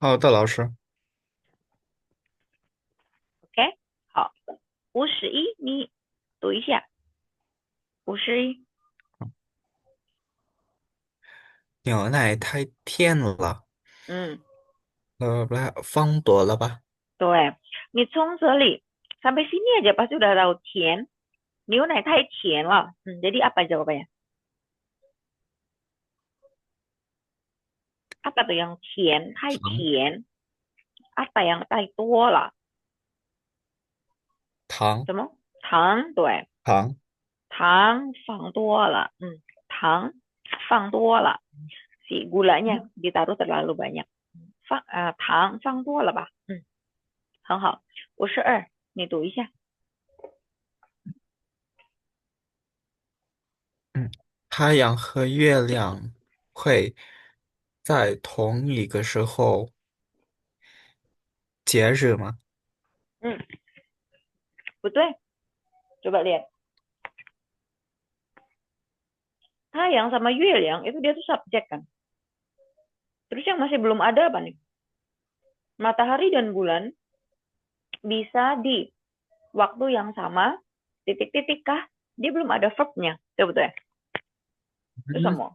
好的，老师。OK，好，51，你读一下。51，牛奶太甜了，嗯，不，放多了吧？对，你从这里sampai sini aja pasti udah tahu甜，牛奶太甜了。jadi apa jawabannya? Apa tuh yang 甜？太糖甜？apa yang 太多了？糖什么？糖？对，糖，糖放多了。糖放多了。si gulanya ditaruh terlalu banyak。糖放多了吧？很好。52，你读一下。嗯，太阳和月亮会在同一个时候节日吗？嗯，不对，coba lihat. Tayang sama 月亮 itu dia tuh subjek kan. Terus yang masih belum ada apa nih? Matahari dan bulan bisa di waktu yang sama, titik-titik kah? Dia belum ada verbnya, betul ya? Itu 嗯，semua.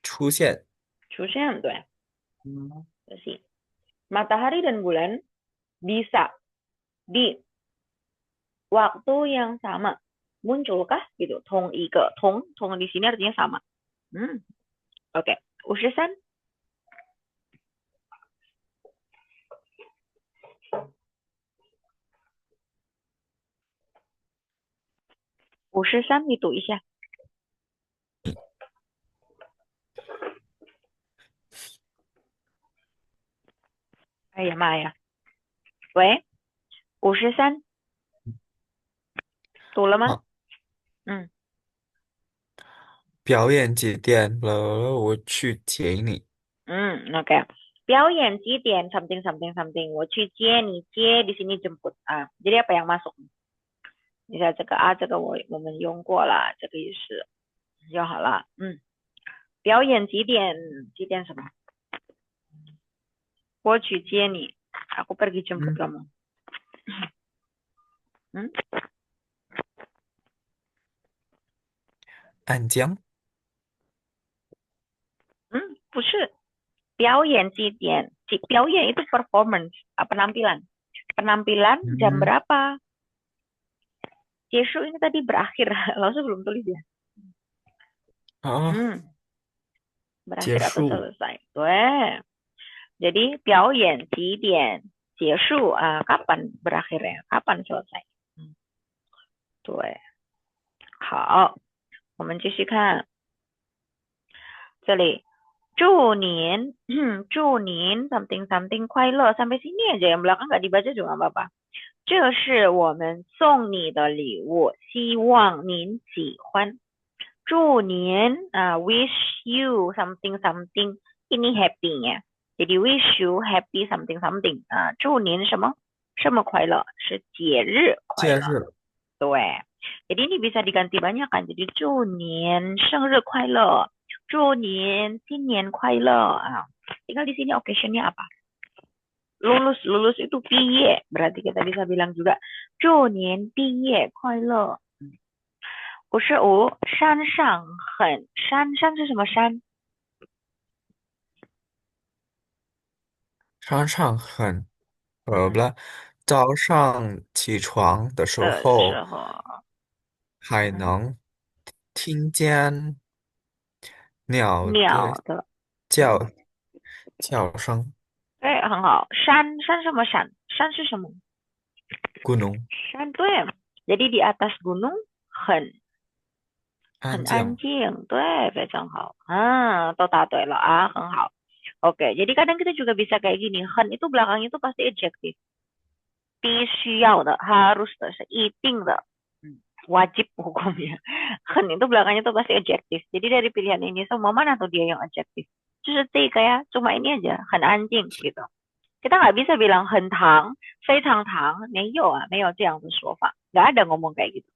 出现。出现对，嗯 sih. Matahari dan bulan bisa di waktu yang sama. Munculkah gitu? Tong ike. Tong di sini artinya sama. Hmm, oke. Okay. Usisan, 53你读一下。哎呀妈呀！喂，53读了吗？好，嗯表演几点了？我去接你。oke. 表演几点 something something something. 我去接你接 di sini jemput. Jadi apa yang masuk? 你看这个我们用过了，这个也是就好了。表演几点？几点什么？我去接你。Aku pergi jemput 嗯，kamu. 嗯安江。不是。表演itu performance, penampilan. Penampilan jam 嗯，berapa? Jesu ini tadi berakhir. Langsung belum tulis ya. 好，Hmm, berakhir atau 结束。selesai. Tuh. Jadi 表演几点结束? Kapan berakhirnya? Kapan selesai? 对，好，我们继续看这里。祝您祝您 something something 快乐 sampai sini aja yang belakang nggak dibaca juga nggak apa-apa. 这是我们送你的礼物，希望您喜欢。祝您 wish you something something ini happy-nya. Jadi wish you happy something something 祝您什么快乐，是节日快乐。节日。对，jadi ini bisa diganti banyak kan. Jadi 祝您生日快乐，祝您新年快乐。Tinggal di sini occasion-nya apa? Lulus, lulus itu 毕业, berarti kita bisa bilang juga 祝您毕业快乐。55，山上很山是什么山常常很，不啦，早上起床的时的时候候？还能听见鸟的鸟的。叫叫声，对，很好。山什么山？山是什么？咕哝，山对。jadi di atas gunung 很安安静。静，对，非常好。都答对了啊，很好。Oke, jadi kadang kita juga bisa kayak gini. Han itu belakangnya itu pasti adjektif. 必须要的，harus的，是一定的，wajib hukumnya. Han itu belakangnya tuh pasti adjektif. Jadi dari pilihan ini semua mana tuh dia yang adjektif? 就是这个呀，cuma ini aja, 很安静 gitu. Kita nggak bisa bilang 很糖，非常糖，没有啊，没有这样的说法，nggak ada ngomong kayak gitu.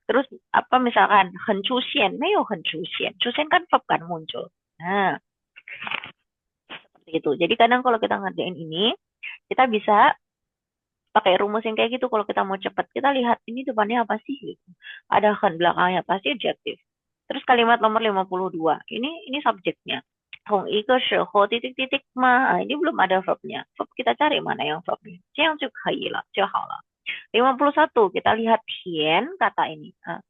Terus apa misalkan 很出现，没有很出现，出现kan verb kan muncul. Nah, Seperti itu. Jadi kadang kalau kita ngerjain ini, kita bisa pakai rumus yang kayak gitu kalau kita mau cepat. Kita lihat ini depannya apa sih gitu. Ada kan belakangnya pasti adjektif. Terus kalimat nomor 52. Ini subjeknya. Tong ike sheho titik-titik ma. Ah, ini belum ada verbnya. Verb kita cari mana yang verbnya. 这样就可以了，就好了。51 kita lihat tien kata ini. Ah,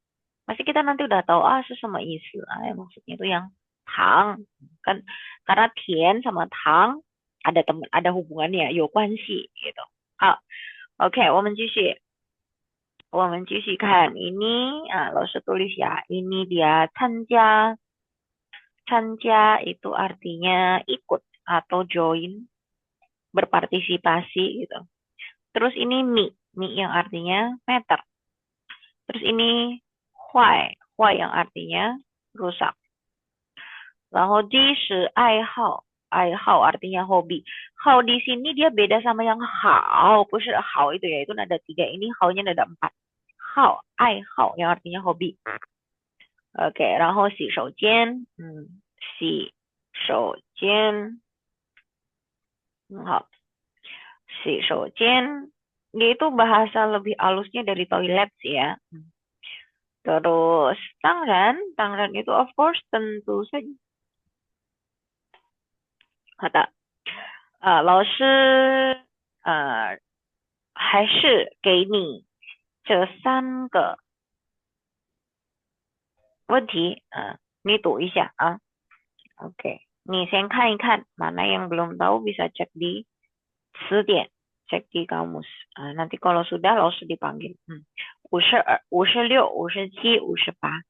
pasti kita nanti udah tahu itu sama isi. Maksudnya itu yang tang kan karena tien sama tang ada hubungannya, 有关系 gitu. Ah, OK，我们继续看 ini老师 tulis ya. Ini dia 参加 itu artinya ikut atau join, berpartisipasi gitu. Terus ini mi yang artinya meter. Terus ini huai yang artinya rusak. 然后di是爱好 artinya hobi. Hao di sini dia beda sama yang hao, 不是 hao itu ya, itu nada 3. Ini hao-nya nada 4. Hao, 爱好 yang artinya hobi. Oke, 然后洗手间，好，洗手间 dia itu bahasa lebih halusnya dari toilet sih ya. Terus tangran itu of course tentu saja kata 老师还是给你这3个问题你读一下啊。Oke, nih saya 看一看 mana yang belum tahu bisa cek di 词典, cek di kamus. Nanti kalau sudah langsung dipanggil. 52, 56, 57, 58,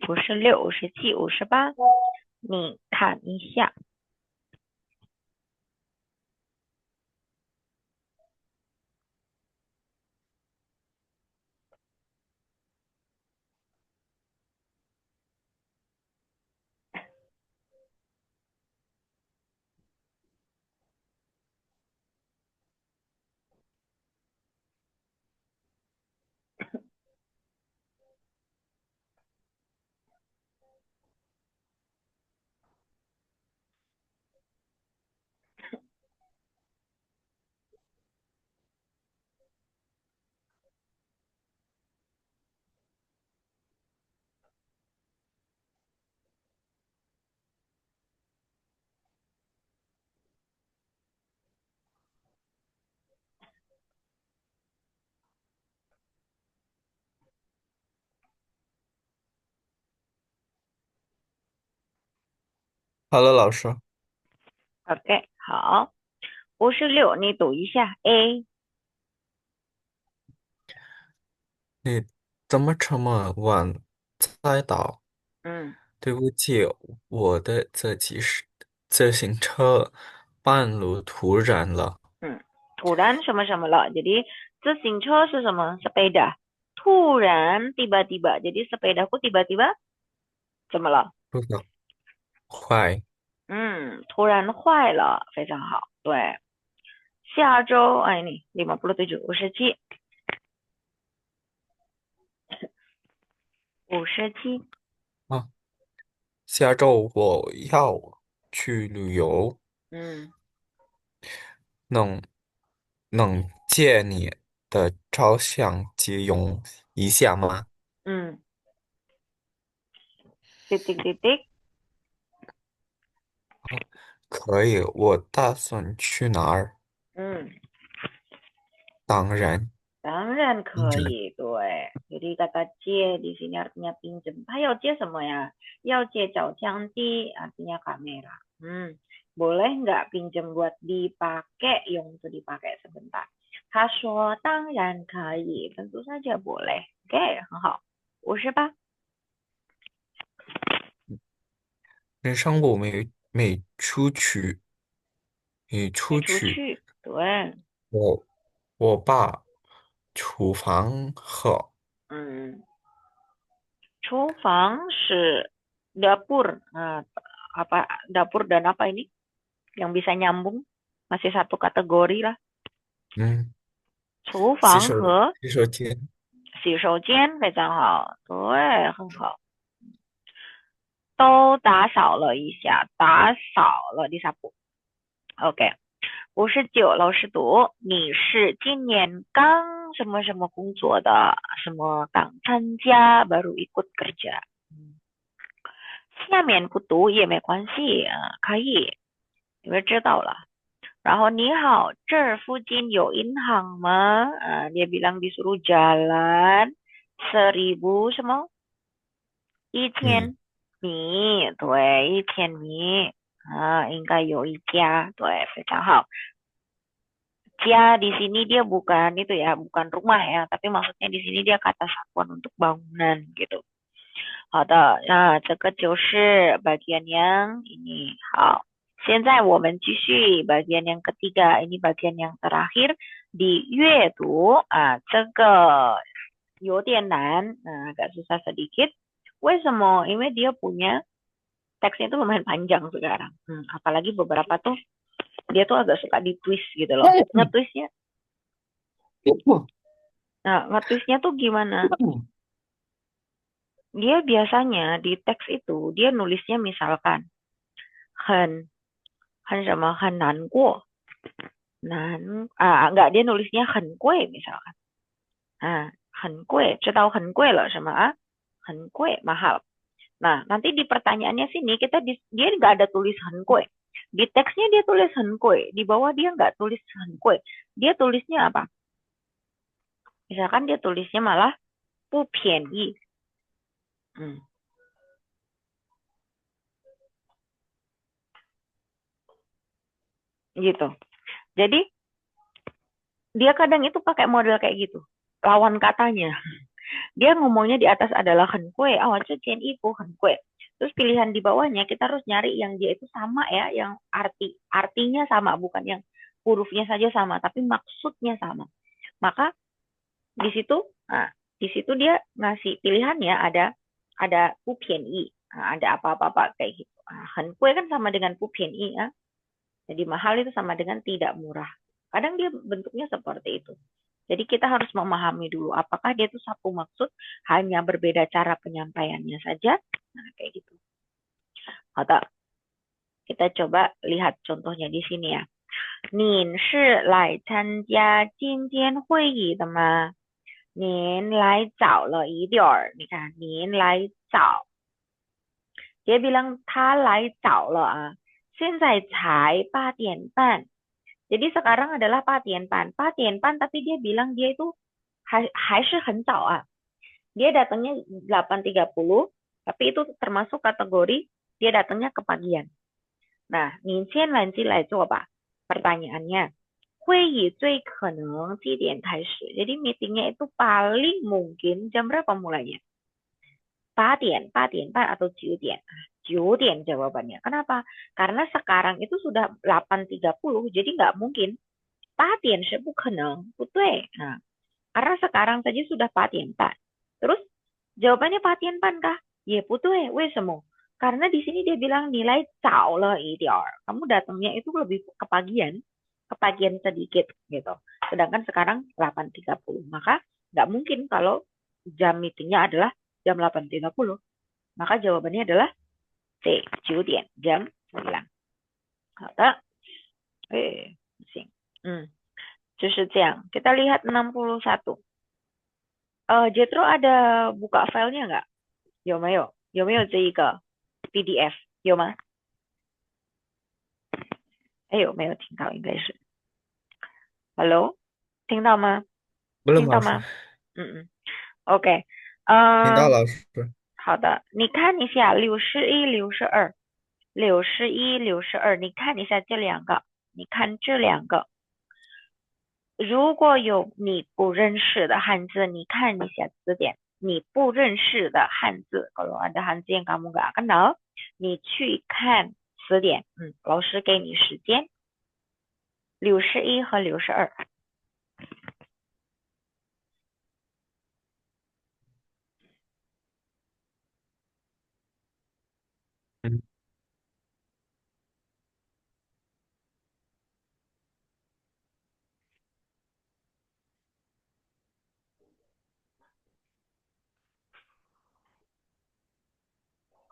56, 57, 58. 你看一下。好了，老师，OK，好，56你读一下 A。你怎么这么晚才到？嗯对不起，我的自行车半路突然了，突然什么什么了，jadi 自行车是什么 sepeda， 突然 tiba-tiba jadi sepedaku tiba-tiba 怎么了？不知道坏，突然坏了，非常好。对，下周哎你57 57 57。啊，下周我要去旅游，嗯能能借你的照相机用一下吗？嗯titik-titik。啊，可以，我打算去哪儿？嗯，当然，当然当然，可以，对。jadi kata 借 di sini artinya pinjam. 他要借什么呀？要借照相机 artinya kamera. Boleh nggak pinjam buat dipakai? Yang itu dipakai sebentar. 他说当然可以, tentu saja boleh. Oke, 很好。58人上我没出去，没没出去。出去，对。我我把厨房和嗯，厨房是 dapur. Nah, apa dapur dan apa ini? Yang bisa nyambung. Masih satu kategori lah. 嗯厨洗手房和洗手间，洗手间非常好，对，很好。都打扫了一下，打扫了 disapu。OK，59，老师读，你是今年刚什么什么工作的，什么刚参加，baru ikut kerja。下面不读也没关系啊，可以，你们知道了。然后你好，这儿附近有银行吗？dia bilang disuruh jalan 1000什么米，1000米，对，1000米应该有一家，对，非常好。家di sini dia bukan itu ya, bukan rumah ya, tapi maksudnya di sini dia kata satuan untuk bangunan gitu. 好的，那这个就是bagian yang ini. 好，现在我们继续 bagian yang ketiga. Ini bagian yang terakhir di 阅读这个有点难, agak susah sedikit. 为什么? 因为 dia punya teksnya itu lumayan panjang sekarang. Apalagi beberapa tuh dia tuh agak suka di twist gitu loh. Nge-twistnya, nah nge-twistnya tuh gimana? Dia biasanya di teks itu dia nulisnya misalkan 很难过，enggak dia nulisnya 很贵 misalkan. 很贵，知道很贵了什么很贵 mahal. Nah, nanti di pertanyaannya sini dia nggak ada tulis 很贵. Di teksnya dia tulis 很贵, di bawah dia nggak tulis 很贵. Dia tulisnya apa? Misalkan dia tulisnya malah 不便宜. Gitu. Jadi dia kadang itu pakai model kayak gitu. Lawan katanya. Dia ngomongnya di atas adalah 很贵, Terus pilihan di bawahnya kita harus nyari yang dia itu sama ya, yang artinya sama, bukan yang hurufnya saja sama, tapi maksudnya sama. Maka di situ, di situ dia ngasih pilihannya ada 不便宜, ada apa-apa kayak gitu. 很贵 kan sama dengan 不便宜 ya. Jadi mahal itu sama dengan tidak murah. Kadang dia bentuknya seperti itu. Jadi kita harus memahami dulu apakah dia itu satu maksud, hanya berbeda cara penyampaiannya saja. Nah, kayak gitu. Atau kita coba lihat contohnya di sini ya. 您是来参加今天会议的吗？您来早了一点儿。你看，您来早。Dia bilang 他来早了现在才8点半. Jadi sekarang adalah 8点半. 8点半 tapi dia bilang dia itu 还是很早Dia datangnya 8.30, tapi itu termasuk kategori dia datangnya kepagian. Nah, 您先来进来坐吧. Pertanyaannya, 会议最可能几点开始? Jadi meetingnya itu paling mungkin jam berapa mulainya? 8点, 8点半 atau 9点? 9点 jawabannya. Kenapa? Karena sekarang itu sudah 8.30, jadi nggak mungkin. 8点是不可能，不对. Nah, karena sekarang saja sudah 8点半. Terus jawabannya 8点半 kah? Ya, 不对. 为什么? Karena di sini dia bilang nilai 早了一点儿. Kamu datangnya itu lebih kepagian sedikit gitu. Sedangkan sekarang 8.30. Maka nggak mungkin kalau jam meetingnya adalah jam 8.30. Maka jawabannya adalah C, 9点, jam 9. 好的，行，就是这样. Kita lihat 61. Jetro ada buka filenya nggak? 有没有这一个 PDF 有吗？哎，有没有听到？应该是，Hello，听到吗？belum 听到 langsung. 吗？OK，听到老师。好的，你看一下61、62、61、62，你看一下这两个，你看这两个，如果有你不认识的汉字，你看一下词典。你不认识的汉字，kalau ada汉字yang kamu nggak kenal，你去看词典。老师给你时间，61和62。嗯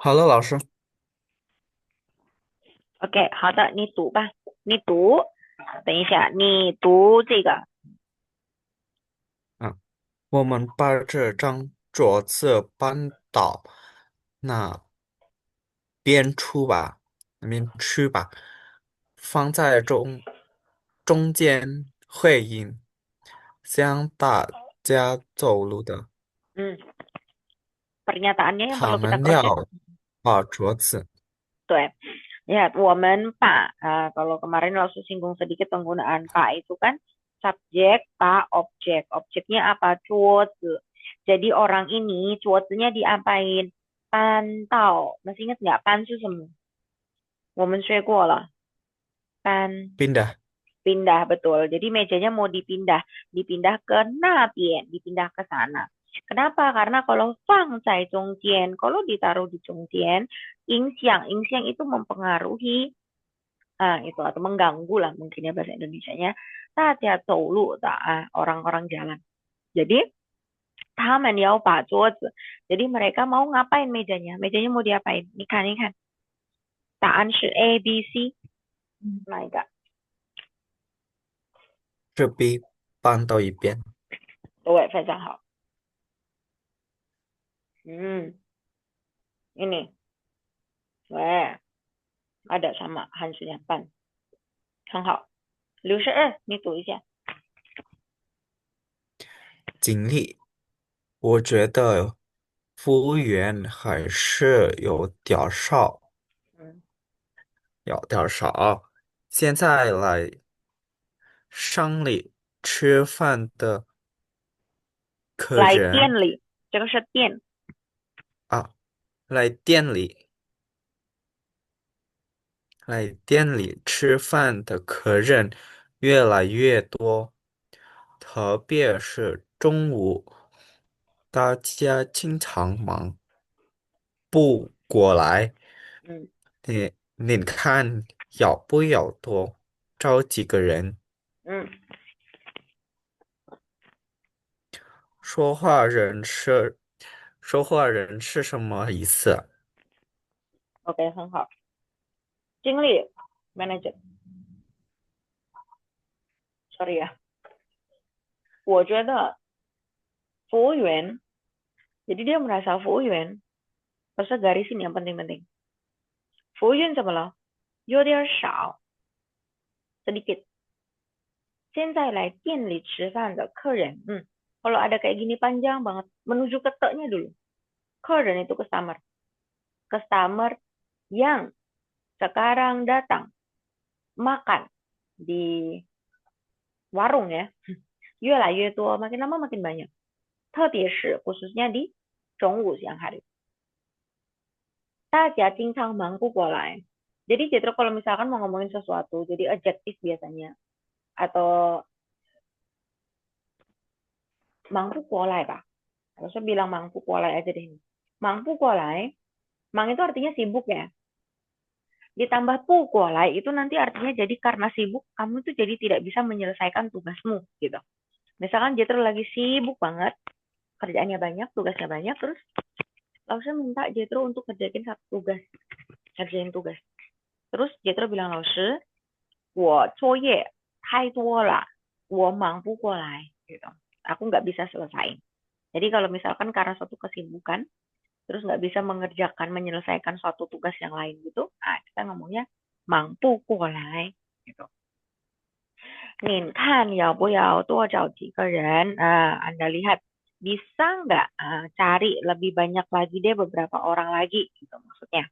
好了，老师。OK，好的，你读吧，你读。等一下，你读这个。啊，我们把这张桌子搬到那那边去吧，放在中间会议，向大家走路的。Hmm, pernyataannya yang 他 perlu kita 们 cross check. 要把桌子 Tuh, lihat, woman pak. Kalau kemarin langsung singgung sedikit penggunaan pak itu kan subjek, pak, objek. Objeknya apa? Cuozi. Jadi orang ini cuozinya diapain? Pantau. Masih ingat nggak? Pansu semua. Woman 学过了. Pan pindah pindah betul. Jadi mejanya mau dipindah, dipindah ke nabien, dipindah ke sana. Kenapa? Karena kalau fang cai zhongjian, kalau ditaruh di zhongjian, ing xiang itu mempengaruhi, itu atau mengganggu lah mungkin ya bahasa Indonesianya. Daja zoulu, orang-orang jalan. Jadi, taman yao ba zuozi. Jadi mereka mau ngapain mejanya? Mejanya mau diapain? Nih kan. Taan shi A, B, C. Nah, 这边搬到一边。对，非常好。Hmm, ini. Weh, ada sama Hansunya Pan. 很好。62，你读一下。经历，我觉得服务员还是嗯，有点少。现在来上里吃饭的客来人店里，这个是店。啊，来店里吃饭的客人越来越多，特别是中午，大家经常忙不过来。嗯你看要不要多招几个人？嗯说话人是说话人是什么意思？，OK，很好。经理，manager，sorry 呀，我觉得服务员，jadi dia merasa 服务员，harusnya garisin yang penting-penting。服务员怎么了？有点少，sedikit。现在来店里吃饭的客人，kalau ada kayak gini panjang banget, menuju ke te-nya dulu. 客人 itu customer. Customer yang sekarang datang makan di warung ya, 越来越多, makin lama makin banyak. 特别是 khususnya di 中午 siang hari. 大家经常忙不过来. Jadi Jetro kalau misalkan mau ngomongin sesuatu, jadi adjektif biasanya. Atau 忙不过来 吧. Harusnya bilang 忙不过来 aja deh. 忙不过来, mang itu artinya sibuk ya. Ditambah pukuolai itu nanti artinya jadi karena sibuk kamu tuh jadi tidak bisa menyelesaikan tugasmu gitu. Misalkan Jetro lagi sibuk banget, kerjaannya banyak, tugasnya banyak, terus Lausnya minta Jetro untuk kerjain satu tugas, kerjain tugas. Terus Jetro bilang Lausnya, 我作业太多了，我忙不过来 gitu. Aku nggak bisa selesai. Jadi kalau misalkan karena suatu kesibukan, terus nggak bisa mengerjakan, menyelesaikan suatu tugas yang lain gitu, kita ngomongnya 忙不过来 gitu. 您看要不要多找几个人? Anda lihat bisa nggak cari lebih banyak lagi deh beberapa orang lagi gitu maksudnya.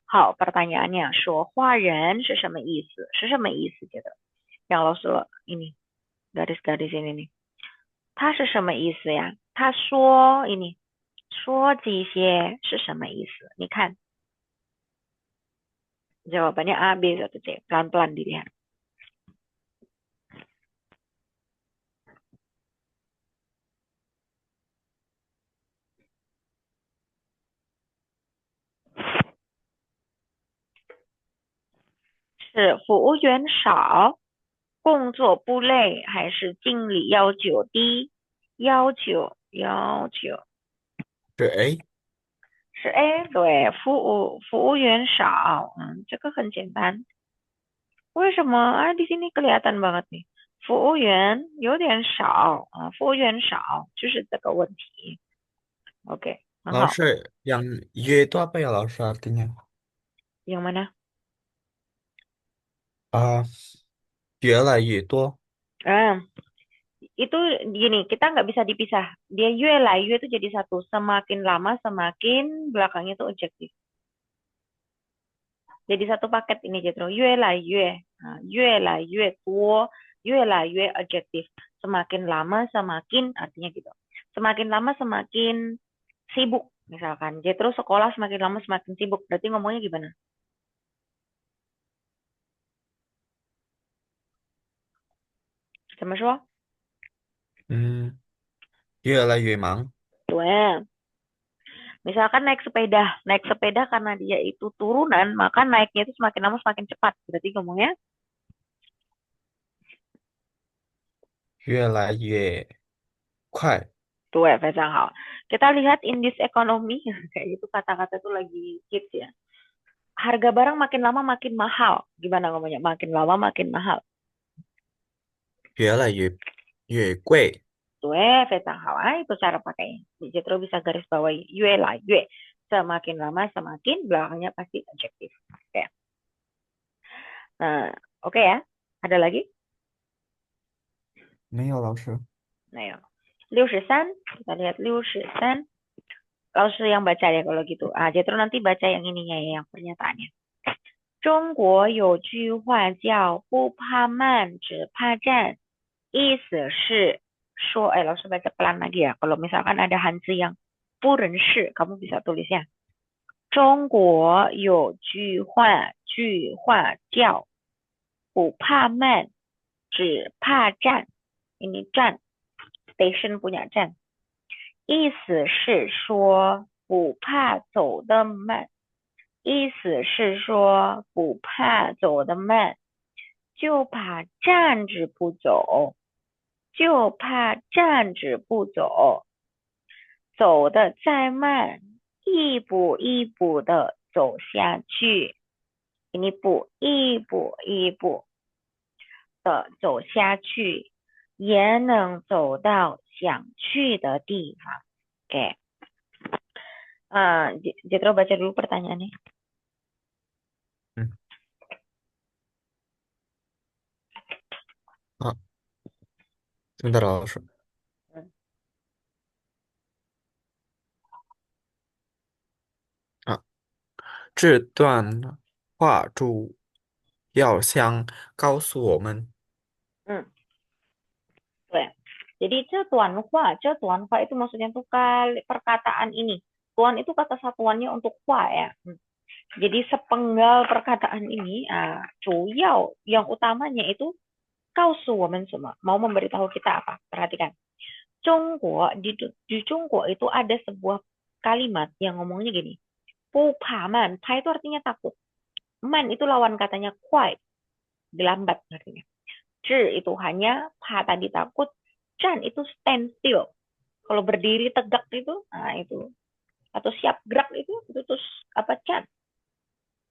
好，pertanyaannya, 说话人是什么意思？是什么意思 gitu? Yang lo suruh ini garis-garis ini nih. 他是什么意思呀？他说 ini 说这些是什么意思？你看 jawabannya A, B, atau C. Pelan-pelan dilihat. 是服务员少，工作不累，还是经理要求低？要求是 A。是 A，对，服务员少，这个很简单。为什么啊？di sini kelihatan banget nih. 服务员有点少啊，服务员少，就是这个问题。OK，很好。老师yang itu apa ya laos artinya? Yang mana? 啊，越来越多，Ah, itu gini, kita nggak bisa dipisah. Dia yue lah, yue itu jadi satu. Semakin lama, semakin belakangnya itu adjektif. Jadi satu paket ini, Jetro. Yue lah, yue. Nah, yue lah, yue tuo. Yue lah, yue adjektif. Semakin lama, semakin, artinya gitu. Semakin lama, semakin sibuk. Misalkan, Jetro sekolah semakin lama, semakin sibuk. Berarti ngomongnya gimana? Sama Shua? 嗯，越来越忙，Tuh ya. Misalkan naik sepeda karena dia itu turunan, maka naiknya itu semakin lama semakin cepat. Berarti ngomongnya, 越来越快，tuh ya, hal. Kita lihat in this economy, kayak gitu kata-kata itu lagi hits ya. Harga barang makin lama makin mahal. Gimana ngomongnya? Makin lama makin mahal. 越来越贵，Tuh hal. Ah, itu cara pakainya. Jadi bisa garis bawahi. Yue lah, yue. Semakin lama semakin belakangnya pasti adjektif. Oke. Nah, oke ya. Ada lagi? 没有老师。Nah, ya. 63. Kita lihat 63. Langsung yang baca ya kalau gitu. Ah, Jetro nanti baca yang ininya ya, yang pernyataannya. 中国有句话叫"不怕慢，只怕站"，意思是说，老师baca pelan lagi ya. Kalau misalkan ada hanzi yang 不人士, kamu bisa tulis ya. 中国有句话叫"不怕慢，只怕站"。ini 站 station punya 站，意思是说不怕走得慢，意思是说不怕走得慢，就怕站着不走，就怕站着不走，走得再慢，一步一步的走下去。一步一步一步的走下去，也能走到想去的地方。Oke. Jetro baca dulu pertanyaannya. Hmm. Ah, sebentar 老师。啊，这段话主要想告诉我们，Hmm. Tuh. Jadi cetuan hua itu maksudnya tuh kali perkataan ini. Tuan itu kata satuannya untuk hua ya. Jadi sepenggal perkataan ini, cuyao yang utamanya itu kau woman semua. Mau memberitahu kita apa? Perhatikan. Zhongguo, di Zhongguo itu ada sebuah kalimat yang ngomongnya gini. Pu paman, pa itu artinya takut. Man itu lawan katanya kuai, lambat artinya. Zhi itu hanya, pa tadi takut, Chan itu stand still. Kalau berdiri tegak itu, nah itu. Atau siap gerak itu terus apa Chan?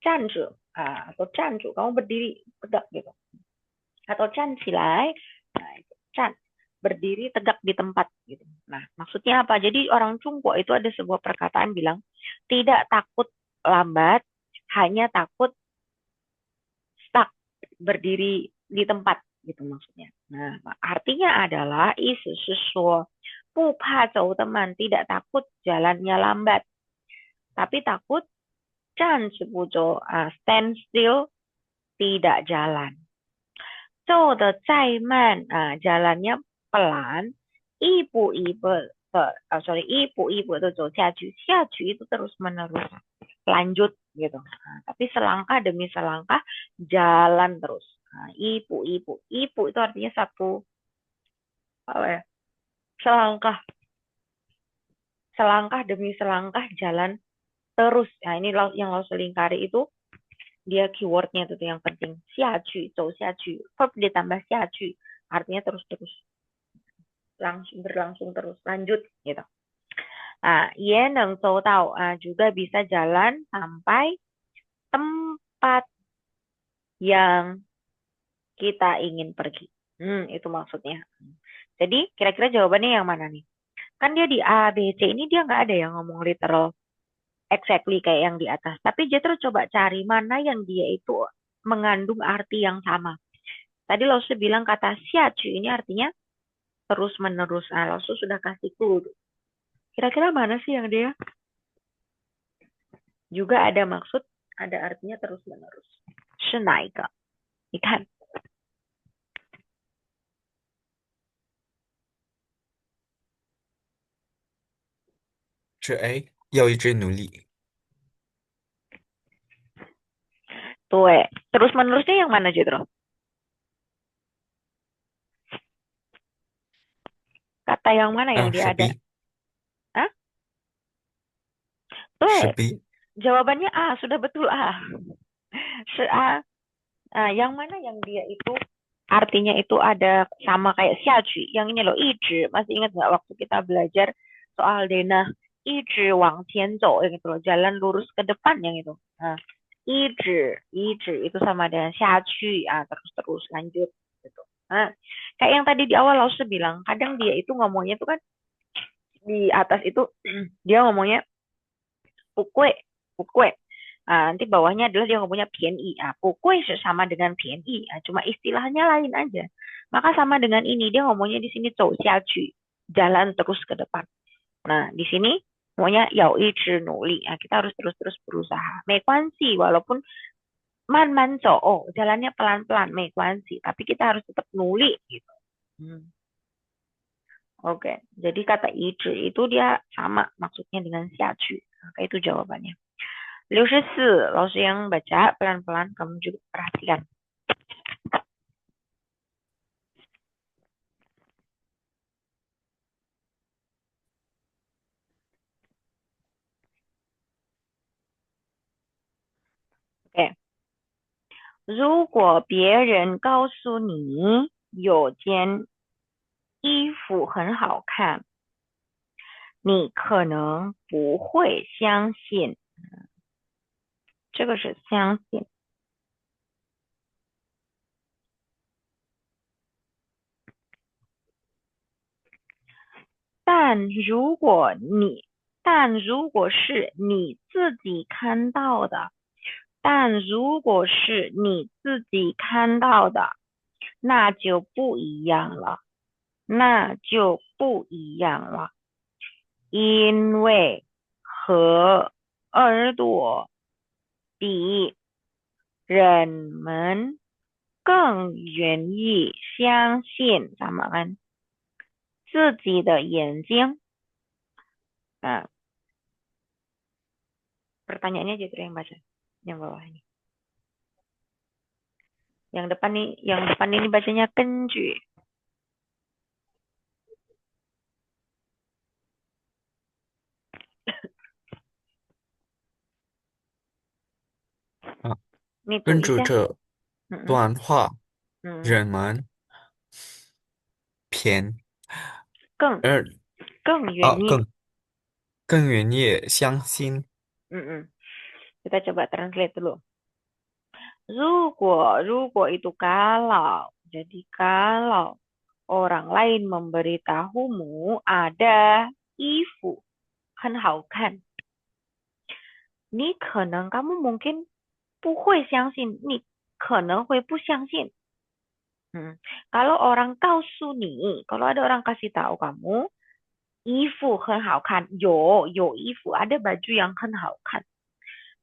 Cancu, atau cancu, kamu berdiri tegak gitu. Atau Chan silai, nah itu Chan berdiri tegak di tempat gitu. Nah, maksudnya apa? Jadi orang Cungko itu ada sebuah perkataan bilang tidak takut lambat, hanya takut stuck, berdiri di tempat gitu maksudnya. Nah, artinya adalah isu sesuatu pupa jauh teman, tidak takut jalannya lambat, tapi takut stand still, tidak jalan. 走得再慢, jalannya pelan, 一步一步的走下去，下去itu terus menerus lanjut gitu. Tapi selangkah demi selangkah jalan terus. Ibu itu artinya satu apa ya? Selangkah, selangkah demi selangkah jalan terus. Nah, ini yang lo selingkari itu dia keywordnya itu yang penting. 下去, 走下去, verb ditambah 下去, artinya terus-terus. Berlangsung terus, lanjut gitu. Ye neng zhou dao, juga bisa jalan sampai tempat yang Kita ingin pergi. Itu maksudnya. Jadi kira-kira jawabannya yang mana nih? Kan dia di A, B, C ini dia nggak ada yang ngomong literal exactly kayak yang di atas. Tapi Jethro coba cari mana yang dia itu mengandung arti yang sama. Tadi Lause bilang kata xiacu ini artinya terus menerus. Nah, Lause sudah kasih clue. Kira-kira mana sih yang dia juga ada maksud, ada artinya terus menerus. 是哪一个？你看，是 A，要一直努力。对，terus menerusnya yang mana Jethro? Kata yang mana yang 是 dia ada? B，Hah? 是 对，B。jawabannya A, sudah betul A. A. Nah, yang mana yang dia itu artinya itu ada sama kayak xiacu. Yang ini loh, 一直. Masih ingat nggak waktu kita belajar soal denah 一直往前走yang itu loh, jalan lurus ke depan yang itu. Nah, 一直itu sama dengan xiacu, terus-terus lanjut gitu. Nah, kayak yang tadi di awal Lause bilang, kadang dia itu ngomongnya tuh kan di atas itu dia ngomongnya pukue, pukue. Nanti bawahnya adalah dia ngomongnya PNI. Pukue sama dengan PNI. Cuma istilahnya lain aja. Maka sama dengan ini, dia ngomongnya di sini zhou xiacu, jalan terus ke depan. Nah, di sini ngomongnya yao yi nuli. Kita harus terus-terus berusaha. Mekuansi, walaupun man man zhou, jalannya pelan-pelan, mekuansi. Tapi kita harus tetap nuli gitu. Oke, jadi kata yi itu dia sama maksudnya dengan xiacu. Maka itu jawabannya. 64, 老师yang baca pelan-pelan, kamu juga perhatikan. Oke. 如果别人告诉你有件衣服很好看，你可能不会相信。这个是相信。但如果你，但如果是你自己看到的，但如果是你自己看到的，那就不一样了，那就不一样了，因为和耳朵比，人们更愿意相信咱们自己的眼睛。Pertanyaannya aja tuh yang baca, yang bawah ini. Yang depan ini bacanya kenju. Ini 跟 tulis 着 ya. 这 Mm-mm. 段话，Mm-mm. 人们偏更而更愿意。更愿意相信。Mm-mm. Kita coba translate dulu. 如果 itu kalau. Jadi kalau orang lain memberitahumu ada ifu 很好看，你可能 kamu mungkin 不会相信，你可能会不相信。Kalau orang 告诉你, kalau ada orang kasih tahu kamu, 衣服很好看，有衣服, ada baju yang 很好看。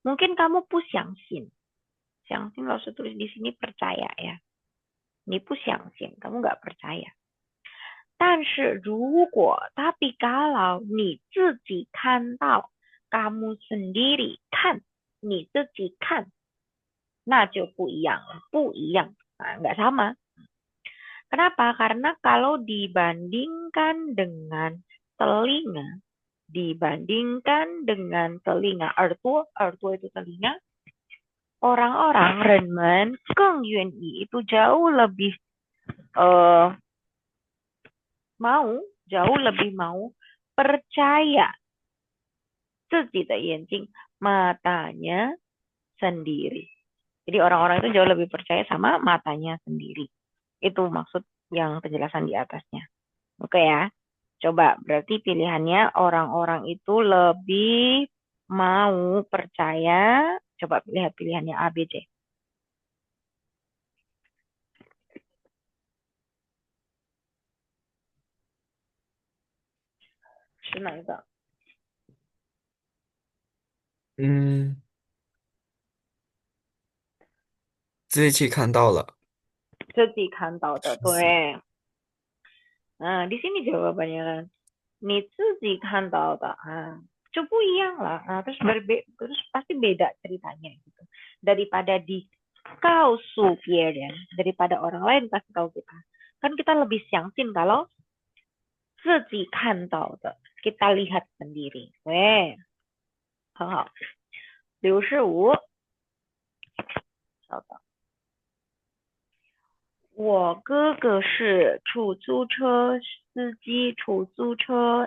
Mungkin kamu 不相信，相信老师 tulis di sini percaya ya. 你不相信, kamu nggak percaya. 但是如果 tapi kalau 你自己看到 kamu sendiri 看 你自己看 那就不一样了，不一样, nggak sama. Kenapa? Karena kalau dibandingkan dengan telinga, ertu itu telinga, orang-orang renmen, kengyuanyi itu jauh lebih mau percaya 自己的眼睛 matanya sendiri. Jadi orang-orang itu jauh lebih percaya sama matanya sendiri. Itu maksud yang penjelasan di atasnya. Oke ya. Coba berarti pilihannya orang-orang itu lebih mau percaya. Coba lihat pilihannya A, B, C.是哪一个？嗯，自己看到了，自己看到的，是 C。对。Nah, di sini jawabannya kan. Nih, 自己看到的 就不一样了 terus pasti beda ceritanya gitu. Daripada dikausu 别人 daripada orang lain kasih tahu kita. Kan kita lebih相信 kalau 自己看到的 kita lihat sendiri. Weh, 很好。65，稍等。我哥哥是出租车司机，出租车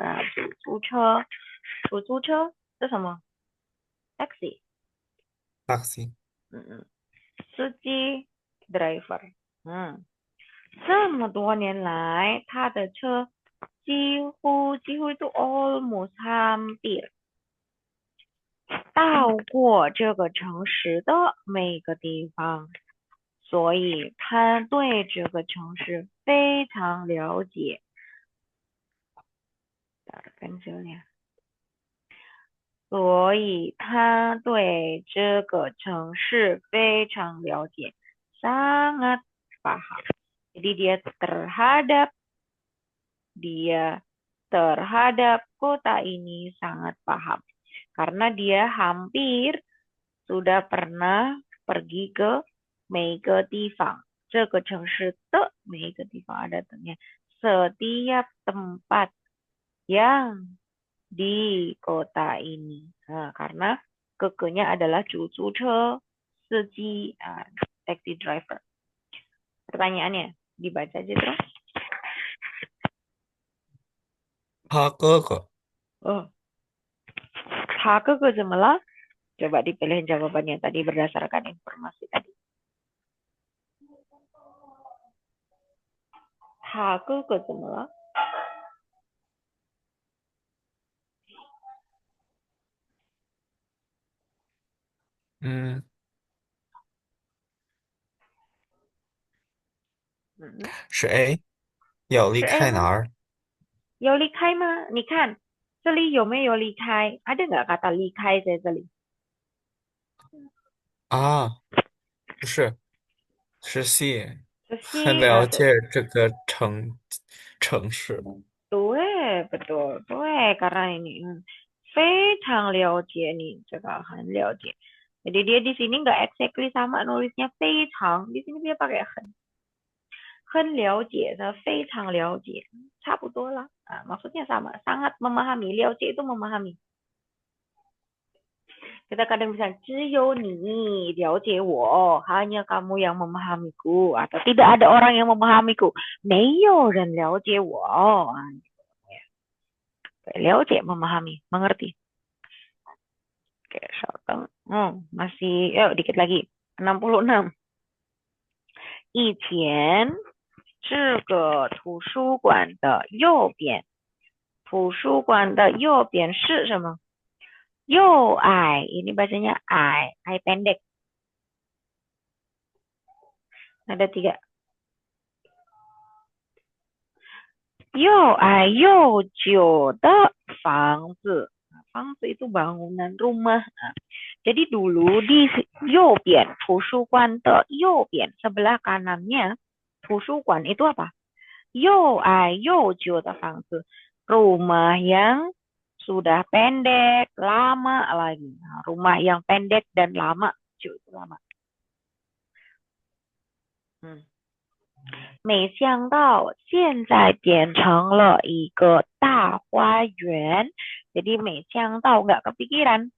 是什么？taxi，taxi。司机 driver，这么多年来，他的车几乎都 almost hampir 到过这个城市的每个地方，所以他对这个城市非常了解。跟这里，所以他对这个城市非常了解，sangat paham. Jadi dia terhadap kota ini sangat paham. Karena dia hampir sudah pernah pergi ke 每个地方，这个城市的每一个地方 ada tengah. Setiap tempat yang di kota ini. Karena kekenya adalah 出租车, seji, taxi driver. Pertanyaannya, dibaca aja terus. 他哥哥 Oh, 他哥哥怎么了? Coba dipilih jawabannya tadi berdasarkan informasi tadi. 他哥哥怎么了? 嗯，是 A，要离是 A 吗？开哪儿？有离开吗？你看这里有没有离开？Ada nggak kata 离开在这里？啊，不是，是 C，这 很 C 了解这个城市。对，betul，对，karena ini 非常了解你这个很了解。Jadi dia di sini nggak exactly sama nulisnya 非常，di sini dia pakai 很了解的，非常了解，差不多lah. Maksudnya sama, sangat memahami. 了解 itu memahami. Kita kadang bisa 只有你了解我, hanya kamu yang memahamiku, atau tidak ada orang yang memahamiku. 没有人了解我. 了解 memahami, mengerti. Oke, shorten. Masih, yuk dikit lagi. 66. 以前这个图书馆的右边，图书馆的右边是什么？右 I, ini bacanya I pendek. Ada 3. 右 I 右久的房子，房子 itu bangunan rumah. Jadi dulu di 右边 图书馆的右边 sebelah kanannya 图书馆 itu apa? 右 I 右久的房子, rumah yang sudah pendek, lama lagi. Rumah yang pendek dan lama, itu lama. 没想到现在变成了一个大花园. Jadi 没想到 nggak kepikiran.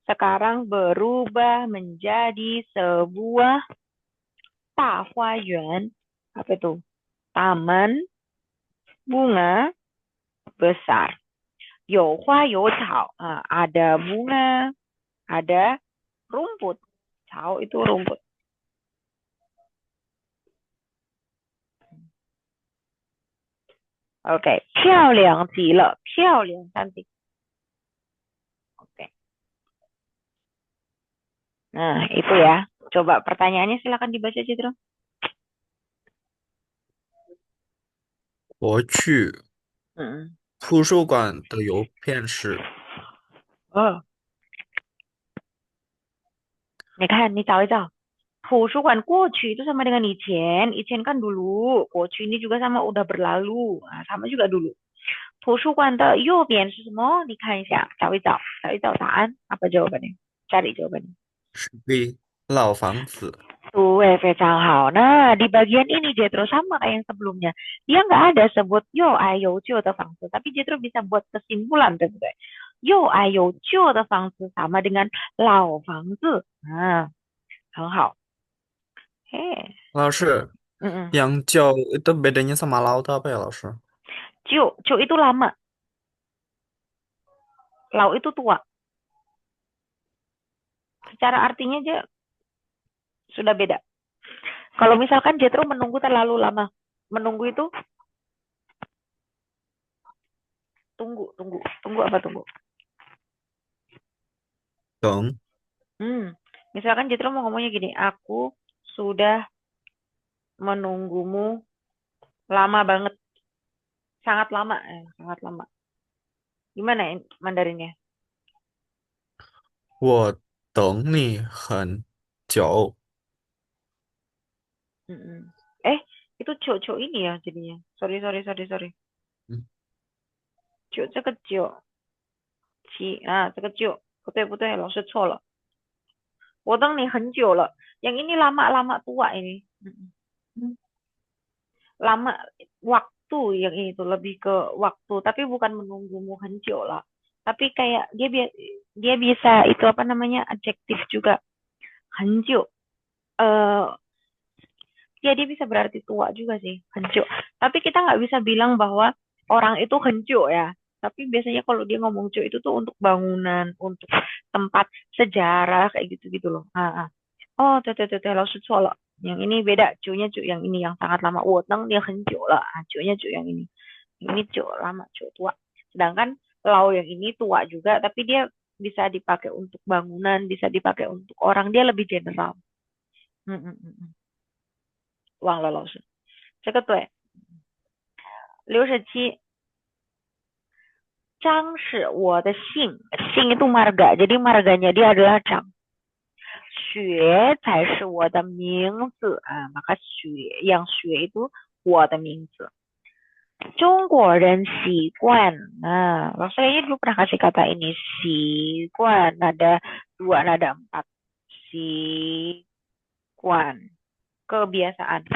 Sekarang berubah menjadi sebuah 大花园. Apa itu? Taman bunga besar. 有花有草, ada bunga, ada rumput. Cao itu rumput. Oke, 漂亮极了，漂亮 cantik. Oke. Nah, itu ya. Coba pertanyaannya silakan dibaca, Citro. 我去 Mm. 图书馆的邮片是 Oh, 你看，你找一找。图书馆过去 itu sama dengan Ichen. Ichen kan dulu. 过去 ini juga sama udah berlalu. Nah, sama juga dulu. 图书馆的右边是什么？你看一下，找一找，找一找答案。Apa jawabannya? Cari jawabannya. 是 B 老房子。Tuh, Fecal Hao. Nah, di bagian ini Jetro sama kayak yang sebelumnya. Dia nggak ada sebut yo ayo cio de fangzi, tapi Jetro bisa buat kesimpulan, 对不对? Yo ayo cio de fangzi sama dengan lao fangzi. Nah, 很好. Hei, 老师，mm-mm. 羊角 itu bedanya sama laut apa ya, 老师？Cio itu lama, lao itu tua. Secara artinya aja sudah beda. Kalau misalkan Jetro menunggu terlalu lama, menunggu itu tunggu apa tunggu? 等 Misalkan Jetro mau ngomongnya gini, aku sudah menunggumu lama banget, sangat lama, sangat lama. Gimana ya Mandarinnya? 我等你很久。Mm-mm. Itu cok ini ya jadinya. Sorry. 嗯，Cok 这个不对，老师错了。我等你很久了. Yang ini lama-lama tua ini. Mm-mm. Lama waktu yang ini tuh lebih ke waktu, tapi bukan menunggumu很久lah. Tapi kayak dia bisa itu apa namanya adjektif juga. 很久. Eh dia bisa berarti tua juga sih, 很久. Tapi kita nggak bisa bilang bahwa orang itu 很久 ya. Tapi biasanya kalau dia ngomong 久 itu tuh untuk bangunan, untuk tempat sejarah kayak gitu-gitu loh. Oh, 对，老师错了. Yang ini beda, 久nya 久 yang ini yang sangat lama. 我等你很久了. 久nya 久 yang ini. Yang ini 久 lama, 久 tua. Sedangkan lau yang ini tua juga, tapi dia bisa dipakai untuk bangunan, bisa dipakai untuk orang. Dia lebih general. 忘了老师，这个对。67. 张是我的姓，姓 itu marga, jadi marganya dia adalah Zhang. 雪才是我的名字，maka 雪 yang 雪 itu 我的名字。中国人习惯, nah Rasul ini dulu pernah kasih kata ini, 习惯 nada 2 nada 4, 习惯 kebiasaan,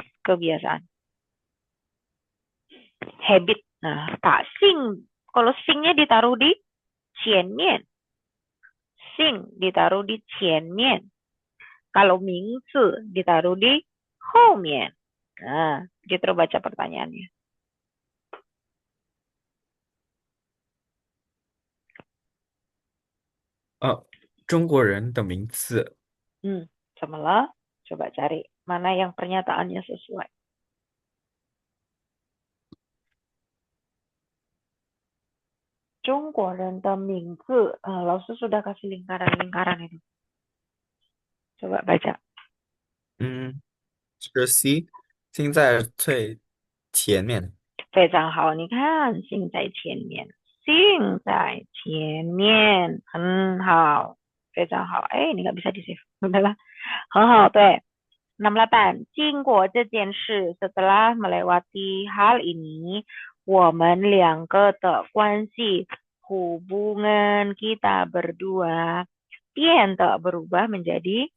habit. Nah, tak sing, kalau singnya ditaruh di 前面, sing ditaruh di 前面. Kalau 名字 ditaruh di 后面. Nah, dia terbaca pertanyaannya. 中国人的名字。Sama lah. Coba cari mana yang pernyataannya sesuai. Jongguoren de mingzi. Laosu sudah kasih lingkaran-lingkaran itu. Coba baca. 是 C，心在最前面。非常好，你看，心在前面，心在前面，很好，非常好。哎，你看 bisa di save，udahlah，很好，对。68. 经过这件事 setelah melewati hal ini, 我们两个的关系 hubungan kita berdua 变得 berubah menjadi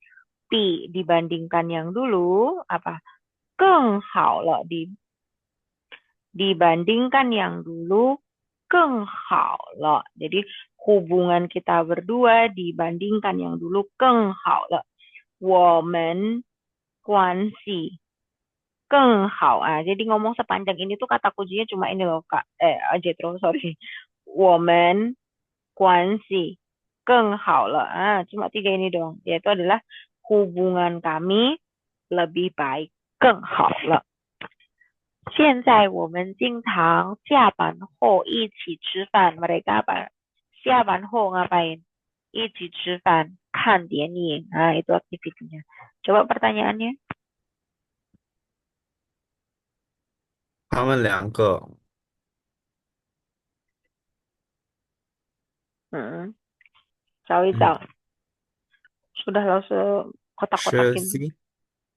比 dibandingkan yang dulu apa 更好了 dibandingkan yang dulu 更好了. Jadi hubungan kita berdua dibandingkan yang dulu 更好了. 我们关系 更好. Jadi ngomong sepanjang ini tuh kata kuncinya cuma ini loh Kak. Jetro, sorry. 我们关系更好了. Cuma 3 ini doang. Yaitu adalah hubungan kami lebih baik, 更好了。现在我们经常下班后一起吃饭。Mereka apa? 下班后 ngapain? 一起吃饭，看电影。Nah, itu aktivitinya. Coba pertanyaannya. 他们两个Hmm, 找一嗯找。Sudah langsung 是 kotak-kotakin. C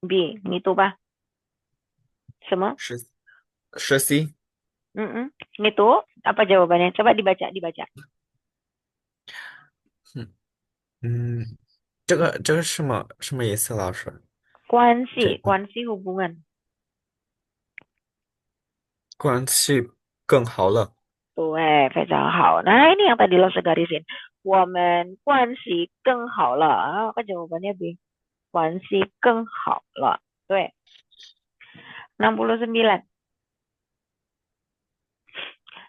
B, itu bah. Semua? 是 C，Itu apa jawabannya? Coba dibaca, dibaca. 嗯嗯，这个什么意思，老师？这 Kuansi hubungan. 关系更好了。对，非常好。Nah, ini yang tadi lo segarisin. 我们关系更好了. Apa jawabannya B? 关系更好了. 对, 69.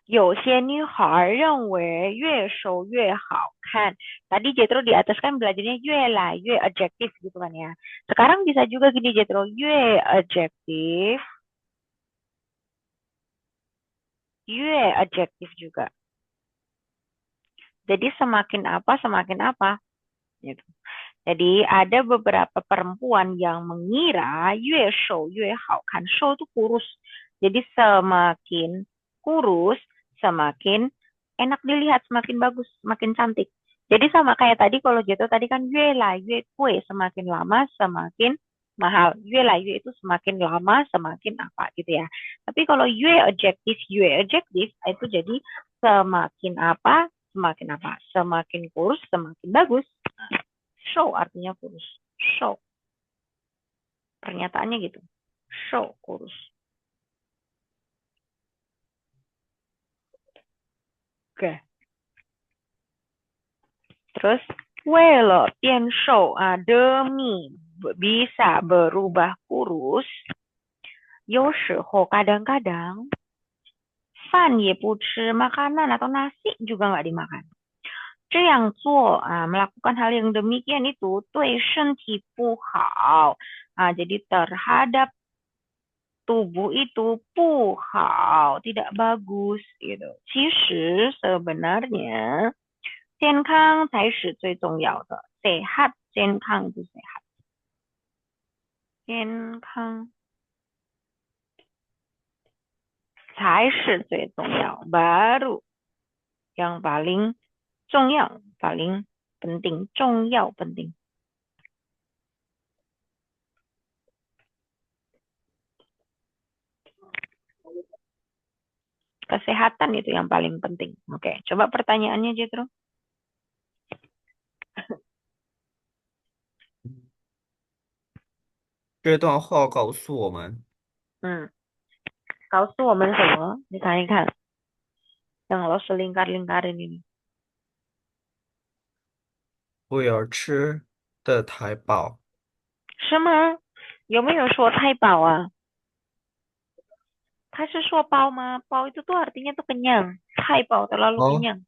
有些女孩认为越瘦越好看. Tadi Jetro di atas kan belajarnya 越来越 adjektif gitu kan ya. Sekarang bisa juga gini Jetro, 越 adjektif, 越 adjektif juga. Jadi semakin apa gitu. Jadi ada beberapa perempuan yang mengira 越瘦越好看. Show itu kurus. Jadi semakin kurus, semakin enak dilihat, semakin bagus, semakin cantik. Jadi sama kayak tadi kalau gitu tadi kan 越来越贵, semakin lama semakin mahal. 越来越 itu semakin lama semakin apa gitu ya. Tapi kalau 越 adjektif itu jadi semakin apa, semakin kurus, semakin bagus. Show artinya kurus. Show. Pernyataannya gitu. Show kurus. Oke. Terus, 为了变瘦 demi bisa berubah kurus, 有时候 kadang-kadang 饭也不吃, makanan atau nasi juga nggak dimakan. 这样做 melakukan hal yang demikian itu 对身体不好. Jadi terhadap tubuh itu 不好, tidak bagus gitu. 其实 sebenarnya 健康才是最重要的. Sehat, 健康 itu sehat. 健康才是最重要. Baru yang paling 重要, paling penting, 重要 penting. Kesehatan itu yang paling penting. Oke, coba pertanyaannya Jetro. 这段话告诉我们，嗯，告诉我们什么？你看一看，yang lo selingkar-lingkarin ini. 不要吃的太饱。是吗？有没有说太饱啊？他是说饱吗？饱 itu tuh artinya tuh kenyang. 太饱 terlalu 哦，kenyang.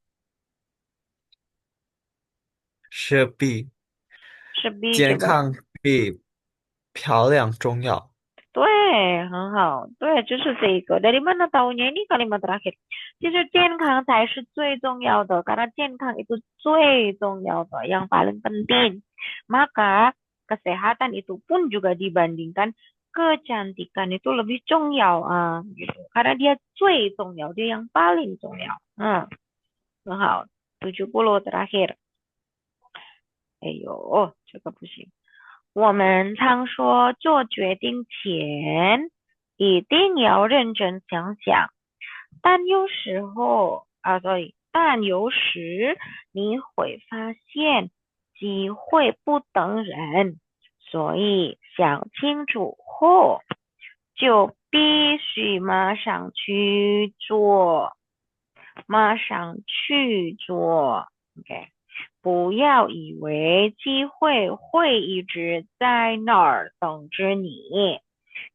是比 Sebi 健 coba. 康比漂亮重要。对，很好，对，就是这个。Dari mana taunya ini kalimat terakhir? 其实健康才是最重要的, karena 健康 itu 最重要的, yang paling penting. Maka kesehatan itu pun juga dibandingkan kecantikan itu lebih 重要 gitu. Karena dia 最重要, dia yang paling 重要. 很好. 70 terakhir. 哎呦，这个不行。我们常说做决定前一定要认真想想，但有时候sorry，但有时你会发现机会不等人，所以想清楚后就必须马上去做，马上去做。OK。不要以为机会会一直在那儿等着你。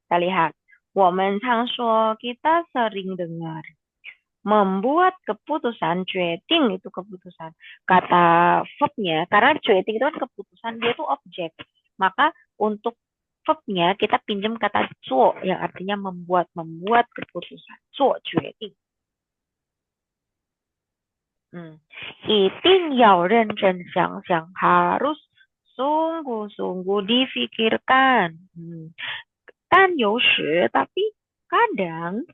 Kita lihat, 我们常说 kita sering dengar membuat keputusan, 决定 itu keputusan. Kata verbnya, karena 决定 itu kan keputusan, dia tuh objek. Maka untuk verb-nya kita pinjam kata 做 yang artinya membuat keputusan. 做决定. 一定要认真想想 harus sungguh-sungguh difikirkan. Kan 有时 tapi kadang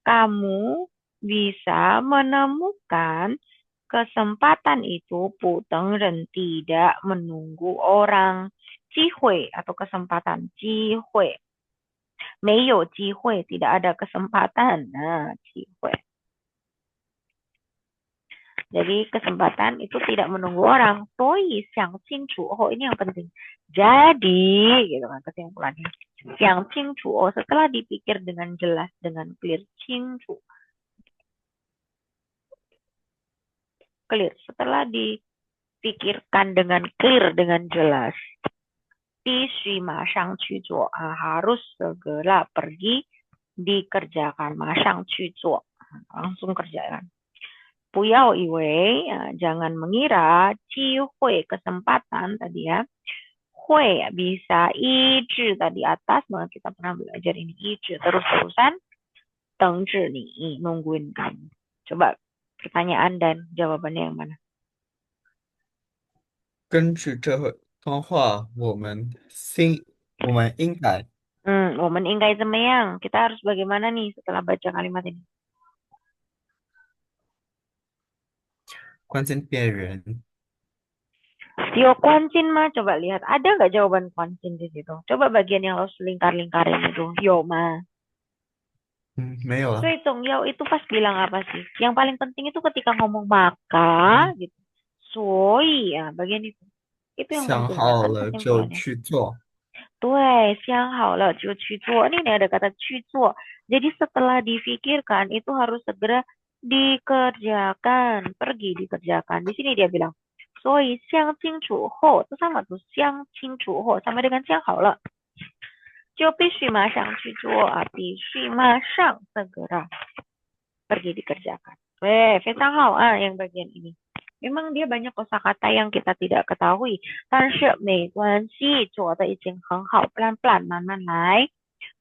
kamu bisa menemukan kesempatan itu 不等人 tidak menunggu orang. 机会 atau kesempatan 机会 没有机会 tidak ada kesempatan. Nah, 机会. Jadi kesempatan itu tidak menunggu orang. 所以想清楚 oh ini yang penting. Jadi gitu kan kesimpulannya. 想清楚 oh setelah dipikir dengan jelas, dengan clear. 清楚 clear. Setelah dipikirkan dengan clear, dengan jelas. 必须马上去做 harus segera pergi dikerjakan. 马上去做 langsung kerjakan. 不要以为 jangan mengira 机会 kesempatan tadi ya. 会 bisa 一直 tadi atas kita pernah belajar ini 一直 terus-terusan 等着你 nungguin kamu. Coba pertanyaan dan jawabannya yang mana? 根据这段话，我们应该 我们应该怎么样? Kita harus bagaimana nih setelah baca kalimat ini? 关心别人，Yo kuancin mah coba lihat ada nggak jawaban kuancin di situ? Coba bagian yang lo lingkar-lingkarin itu. Yo mah. 没有了。最重要 itu pas bilang apa sih? Yang paling penting itu ketika ngomong maka 嗯，gitu. 所以 ya bagian itu. Itu yang 想 penting ya 好 kan 了就 kesimpulannya. 去做。对，想好了就去做. Ini nih ada kata 去做. Jadi setelah difikirkan itu harus segera dikerjakan, pergi dikerjakan. Di sini dia bilang, 所以想清楚后 itu sama tuh 想清楚后 sama dengan 想好了，就必须马上去做 必须马上 segera pergi dikerjakan.非常好 yang bagian ini. Memang dia banyak kosakata yang kita tidak ketahui. 但是没关系，做的已经很好， pelan-pelan, 慢慢来,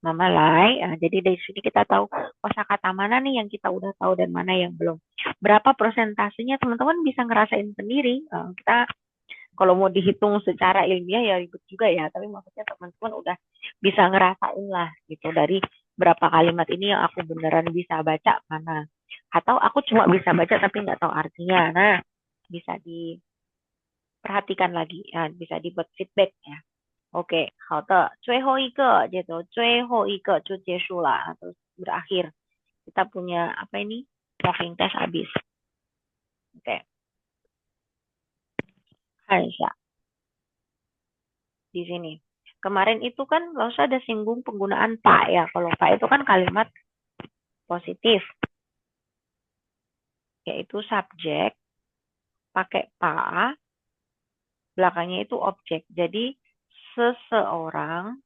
慢慢来. Jadi dari sini kita tahu kosakata mana nih yang kita udah tahu dan mana yang belum. Berapa persentasenya teman-teman bisa ngerasain sendiri. Kita kalau mau dihitung secara ilmiah ya ribet juga ya. Tapi maksudnya teman-teman udah bisa ngerasain lah gitu dari berapa kalimat ini yang aku beneran bisa baca mana. Atau aku cuma bisa baca tapi nggak tahu artinya. Nah, bisa diperhatikan lagi, bisa dibuat feedback ya. Oke, 好的，最后一个就结束了, terus berakhir. Kita punya apa ini? Walking test habis. Oke, 看一下 di sini. Kemarin itu kan Rosa ada singgung penggunaan pak ya. Kalau pak itu kan kalimat positif, yaitu subjek pakai pa, belakangnya itu objek. Jadi seseorang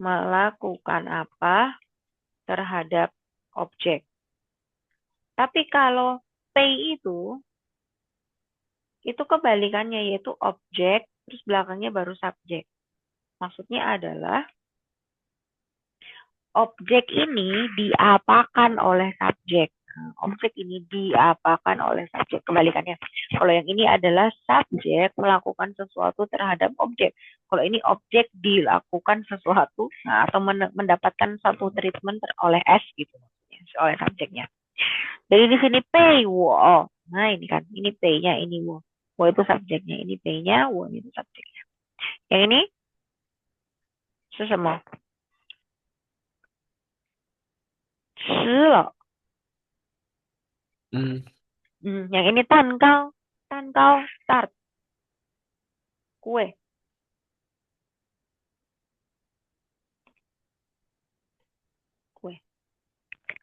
melakukan apa terhadap objek. Tapi kalau pay itu kebalikannya yaitu objek terus belakangnya baru subjek. Maksudnya adalah objek ini diapakan oleh subjek. Objek ini diapakan oleh subjek. Kebalikannya. Kalau yang ini adalah subjek melakukan sesuatu terhadap objek. Kalau ini objek dilakukan sesuatu atau mendapatkan satu treatment oleh S gitu. Oleh subjeknya. Jadi di sini pay wo. Nah ini kan. Ini pay-nya. Ini wo. Wo itu subjeknya. Ini pay-nya. Wo itu subjeknya. Yang ini. Sesama. 吃了. 嗯，yang ini 蛋糕 start, kue,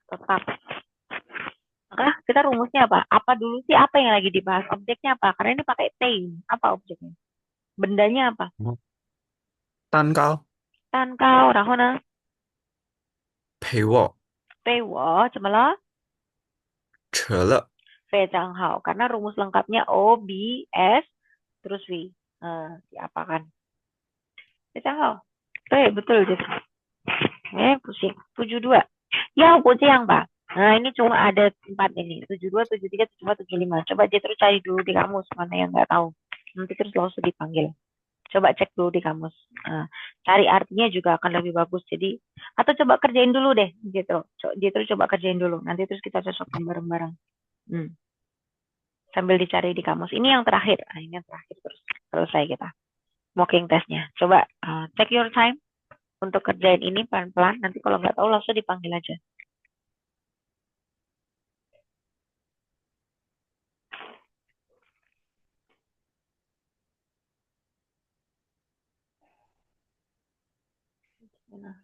tetap. Maka kita rumusnya apa? Apa dulu sih apa yang lagi dibahas? Objeknya apa? Karena ini pakai pain. Apa objeknya? Bendanya apa? 蛋糕蛋糕，然后呢？陪我被我怎么了？扯了。非常好，karena rumus lengkapnya OBS terus diapakan. Betul. Betul gitu. Pusing. 72. Ya, kucing, Pak. Nah, ini cuma ada 4 ini. 72, 73, 74, 75. Coba dia terus cari dulu di kamus mana yang nggak tahu. Nanti terus langsung dipanggil. Coba cek dulu di kamus. Nah, cari artinya juga akan lebih bagus. Jadi, atau coba kerjain dulu deh, gitu. Dia terus coba kerjain dulu. Nanti terus kita cocokkan bareng-bareng. Hmm. Sambil dicari di kamus. Ini yang terakhir. Nah, ini yang terakhir terus selesai kita. Mocking testnya. Coba take your time untuk kerjain ini pelan-pelan. Nanti kalau nggak tahu langsung dipanggil aja. Nah.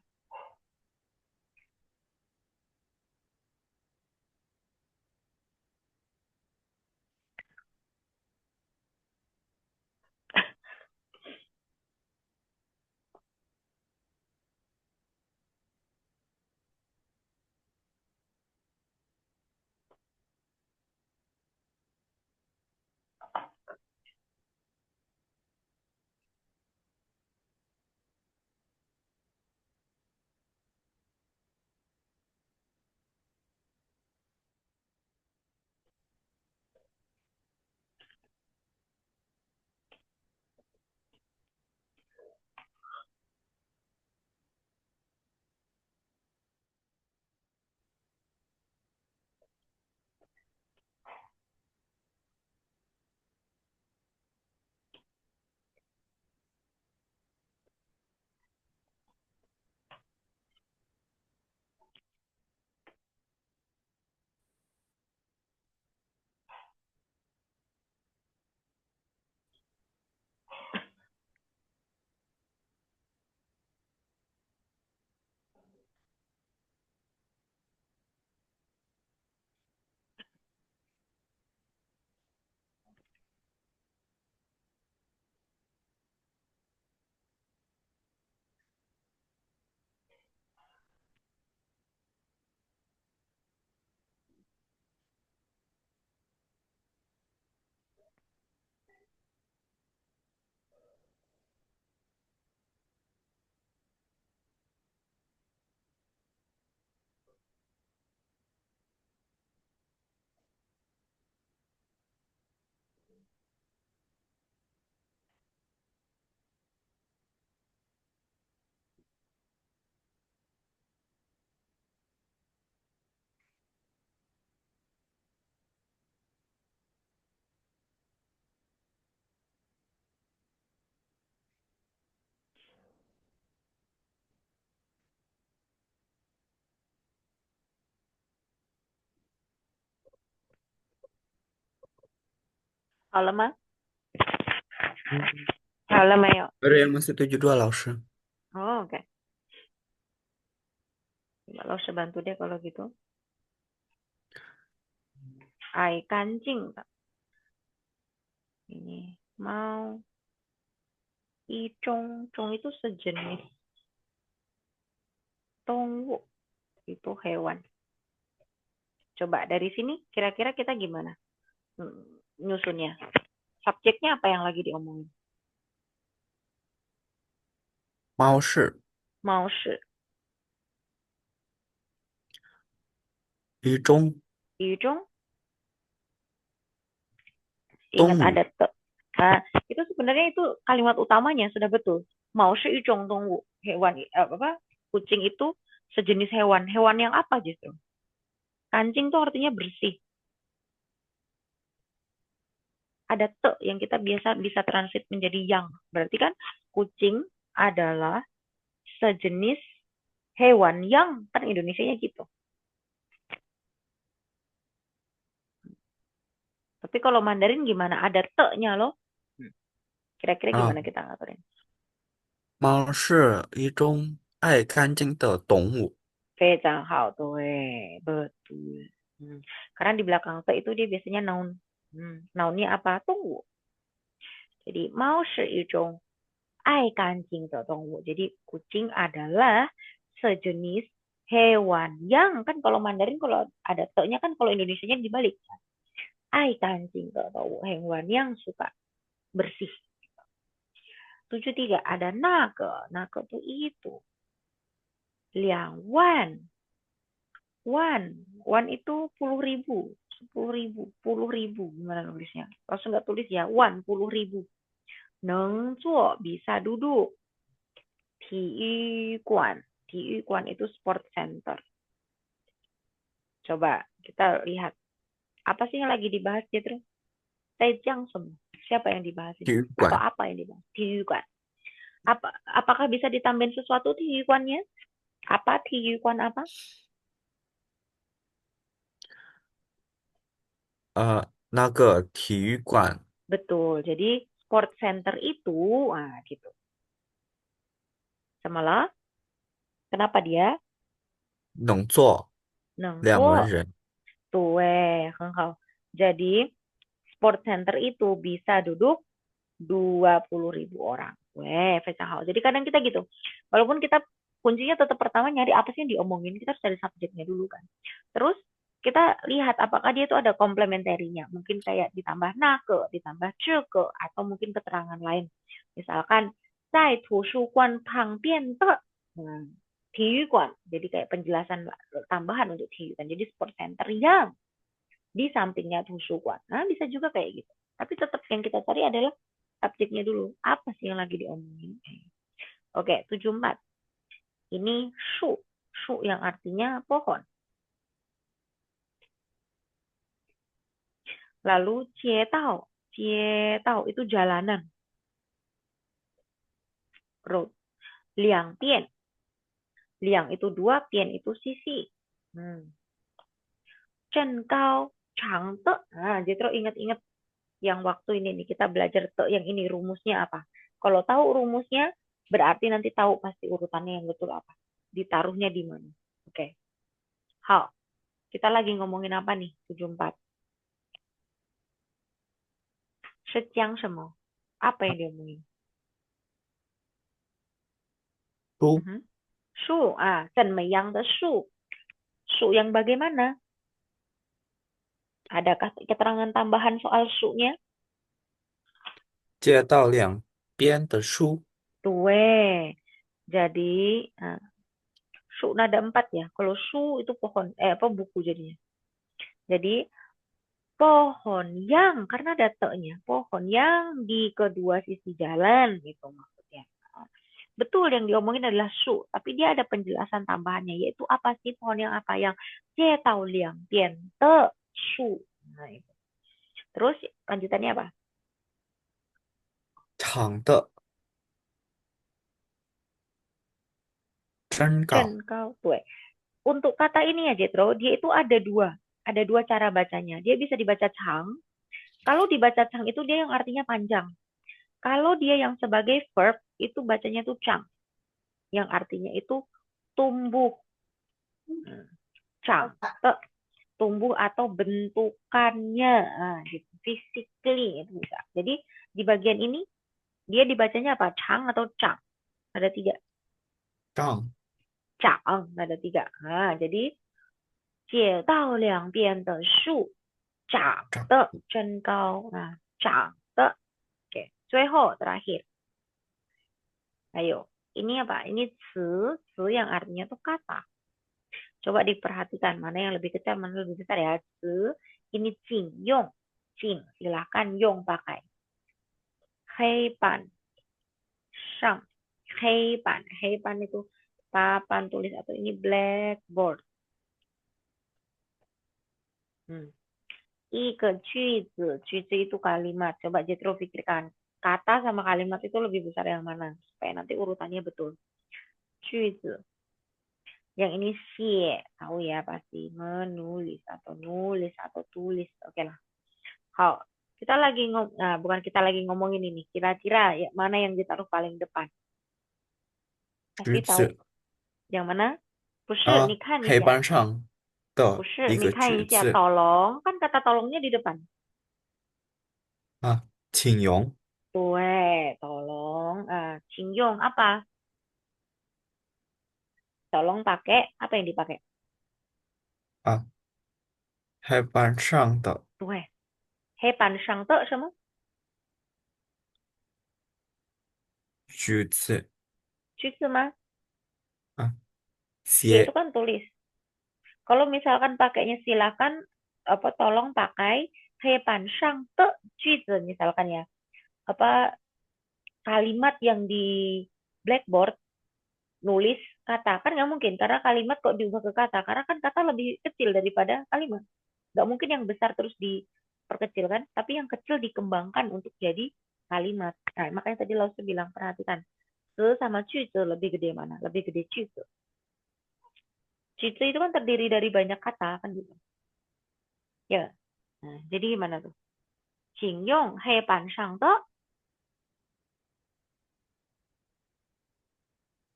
好了吗？好了没有？ Ada yang masih 72, 老师。Oh, oke. Coba lo bantu deh kalau gitu. Ai kancing. Ini mau icong. Cong itu sejenis tongwu. Itu hewan. Coba dari sini kira-kira kita gimana nyusunnya? Subjeknya apa yang lagi diomongin? 猫是 Mau shi, 一种 icong, ingat 动物，ada te. Nah, itu sebenarnya itu kalimat utamanya sudah betul. Mau shi icong tongwu. Hewan apa? Kucing itu sejenis hewan. Hewan yang apa justru? Kancing tuh artinya bersih. Ada te yang kita biasa bisa transit menjadi yang. Berarti kan kucing adalah sejenis hewan yang, kan Indonesianya gitu. Tapi kalau Mandarin gimana? Ada te-nya loh. Kira-kira 啊，gimana kita ngaturin? 猫是一种爱干净的动物。Fecang hao tuh, betul. Karena di belakang te itu dia biasanya noun. Nounnya apa? Tunggu. Jadi mau seijong ai kancing tongwu. Jadi kucing adalah sejenis hewan yang, kan kalau Mandarin kalau ada te-nya kan, kalau Indonesianya dibalik. Ai kancing tongwu, hewan yang suka bersih. 73 ada naga. Naga tuh itu. 2万. Wan itu 10.000. 10.000. 10.000. Gimana nulisnya? Langsung nggak tulis ya. Wan 10.000. Neng zuo bisa duduk. Tiyuan. Tiyuan itu sport center. Coba kita lihat. Apa sih yang lagi dibahas gitu? Tejang semua. Siapa yang dibahas ini? 体育 Atau 馆 apa yang dibahas? Tiukan. Apakah bisa ditambahin sesuatu tiukannya? Apa tiukan apa? 那个体育馆 Betul. Jadi sport center itu, gitu. Semalah, kenapa dia? 能坐能坐 两个人，tuh, Jadi sport center itu bisa duduk 20.000 orang. Jadi kadang kita gitu. Walaupun kita kuncinya tetap pertama nyari apa sih yang diomongin, kita harus cari subjeknya dulu kan. Terus kita lihat apakah dia itu ada komplementerinya. Mungkin kayak ditambah nake, ditambah zhe atau mungkin keterangan lain. Misalkan, 在图书馆旁边的 nah, 体育馆. Jadi kayak penjelasan tambahan untuk 体育馆. Jadi sport center yang di sampingnya tusukan. Nah, bisa juga kayak gitu. Tapi tetap yang kita cari adalah subjeknya dulu. Apa sih yang lagi diomongin? Oke, 74. Ini shu. Shu yang artinya pohon. Lalu jietao. Jietao itu jalanan. Road. Liang pian. Liang itu dua, pian itu sisi. Chen Cao Chang Te. Nah, Jetro ingat-ingat yang waktu ini nih kita belajar te yang ini rumusnya apa. Kalau tahu rumusnya berarti nanti tahu pasti urutannya yang betul apa. Ditaruhnya di mana. Oke. Hal. Kita lagi ngomongin apa nih? 74. Sejang semua. Apa yang dia omongin? 书 Su. Cenmeyang de su. Su yang bagaimana? Adakah keterangan tambahan soal su-nya? 街道两边的书，Tue. Jadi, su nada 4 ya. Kalau su itu pohon, apa buku jadinya. Jadi, pohon yang, karena ada te-nya, pohon yang di kedua sisi jalan, gitu maksudnya. Betul yang diomongin adalah su, tapi dia ada penjelasan tambahannya, yaitu apa sih pohon yang apa yang jie tao liang bian te su. Nah, itu. Terus lanjutannya apa? 长的真 Chen 高， kau tuh. Untuk kata ini ya Jetro, dia itu ada dua cara bacanya. Dia bisa dibaca chang. Kalau dibaca chang itu dia yang artinya panjang. Kalau dia yang sebagai verb itu bacanya tuh chang, yang artinya itu tumbuh. Chang, tumbuh atau bentukannya, gitu. Physically itu bisa. Jadi di bagian ini dia dibacanya apa? Chang atau chang? Ada tiga. 丈 Chang ada tiga. Jadi 街道两边的树长丈得真高长得 Oke, 最后 terakhir. Ayo, ini apa? Ini ce yang artinya tuh kata. Coba diperhatikan mana yang lebih kecil, mana lebih besar ya. Ce, ini jing yong. Jing, silahkan yong pakai. Heiban, shang. Heiban, heiban itu papan tulis atau ini blackboard. 一个句子 itu kalimat. Coba Jetro pikirkan. Kata sama kalimat itu lebih besar yang mana? Supaya nanti urutannya betul. 句子. Yang ini xie. Tahu ya pasti. Menulis atau nulis atau tulis. Oke lah. Hao. Bukan kita lagi ngomongin ini. Kira-kira ya, mana yang ditaruh paling depan? 橘 Pasti tahu. 子 Yang mana? 不是，你啊，黑看一下。板上的不是，一个你看一下 橘子 tolong. Kan kata tolongnya di depan. 啊，请用 Tolong. 请用 apa? Tolong pakai. Apa yang dipakai? 啊，黑板上的 Tuh. Hei pan shang te 什么?句子句子吗？啊，写itu写 kan tulis. Kalau misalkan pakainya silakan apa tolong pakai 黑板上的句子 misalkan ya. Apa kalimat yang di blackboard nulis kata kan nggak mungkin karena kalimat kok diubah ke kata karena kan kata lebih kecil daripada kalimat nggak mungkin yang besar terus diperkecil kan tapi yang kecil dikembangkan untuk jadi kalimat nah makanya tadi Lause bilang perhatikan se sama cuce lebih gede mana lebih gede cuce cuce itu kan terdiri dari banyak kata kan gitu ya nah, jadi gimana tuh 请用黑板上的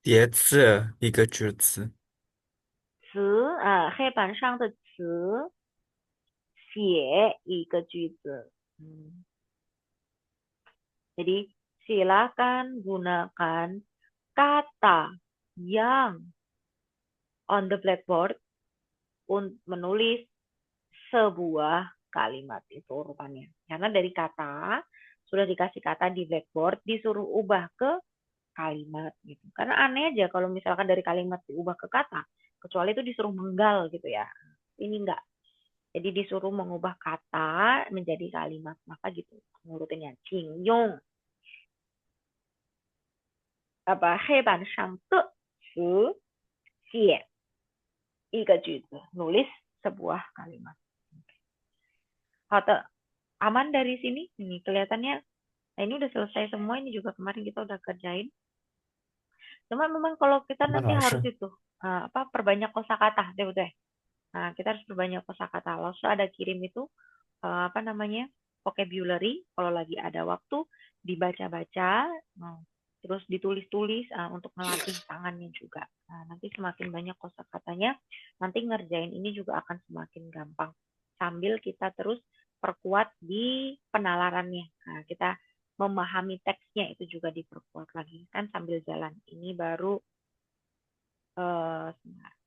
叠字一个句子，词黑板上的词写一个句子。Jadi silakan gunakan kata yang on the blackboard untuk menulis sebuah kalimat itu rupanya. Karena dari kata sudah dikasih kata di blackboard disuruh ubah ke kalimat gitu. Karena aneh aja kalau misalkan dari kalimat diubah ke kata, kecuali itu disuruh menggal gitu ya. Ini enggak. Jadi disuruh mengubah kata menjadi kalimat. Maka gitu ngurutinnya. Cingyong 黑板上的词写一个句子 nulis sebuah kalimat. Halte aman dari sini? Ini kelihatannya nah ini udah selesai semua. Ini juga kemarin kita udah kerjain. Cuma memang kalau kita 那 nanti 老 harus 师，itu apa perbanyak kosakata, deh udah. Nah, kita harus perbanyak kosakata. Lalu ada kirim itu apa namanya vocabulary. Kalau lagi ada waktu dibaca-baca, terus ditulis-tulis untuk melatih tangannya juga. Nah, nanti semakin banyak kosakatanya, nanti ngerjain ini juga akan semakin gampang. Sambil kita terus perkuat di penalarannya. Nah, kita memahami teksnya itu juga diperkuat lagi kan sambil jalan. Ini baru sebentar.